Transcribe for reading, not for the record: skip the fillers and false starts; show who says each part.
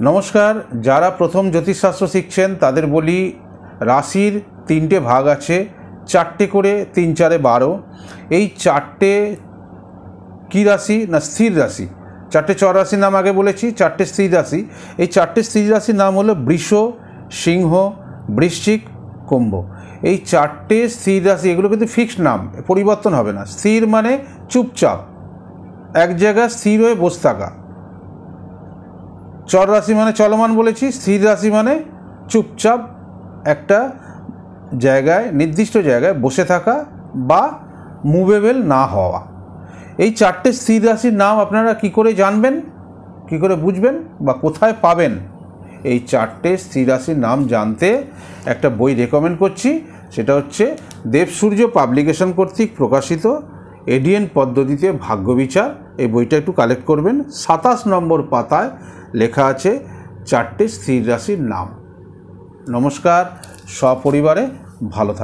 Speaker 1: নমস্কার, যারা প্রথম জ্যোতিষশাস্ত্র শিখছেন তাদের বলি রাশির তিনটে ভাগ আছে, চারটে করে 3 4 12। এই চারটে কী রাশি না স্থির রাশি। চারটে চর রাশির নাম আগে বলেছি, চারটে স্থির রাশি। এই চারটে স্থির রাশির নাম হলো বৃষ, সিংহ, বৃশ্চিক, কুম্ভ। এই চারটে স্থির রাশি, এগুলো কিন্তু ফিক্সড নাম, পরিবর্তন হবে না। স্থির মানে চুপচাপ এক জায়গায় স্থির হয়ে বসে থাকা। চর রাশি মানে চলমান বলেছি, স্থির রাশি মানে চুপচাপ একটা জায়গায়, নির্দিষ্ট জায়গায় বসে থাকা বা মুভেবল না হওয়া। এই চারটে স্থির রাশির নাম আপনারা কি করে জানবেন, কি করে বুঝবেন বা কোথায় পাবেন? এই চারটে স্থির রাশির নাম জানতে একটা বই রেকমেন্ড করছি, সেটা হচ্ছে দেবসূর্য পাবলিকেশন কর্তৃক প্রকাশিত এডিএন পদ্ধতিতে ভাগ্যবিচার। এই বইটা একটু কালেক্ট করবেন। 27 নম্বর পাতায় লেখা আছে চারটে স্থির রাশির নাম। নমস্কার, সপরিবারে ভালো থাকুন।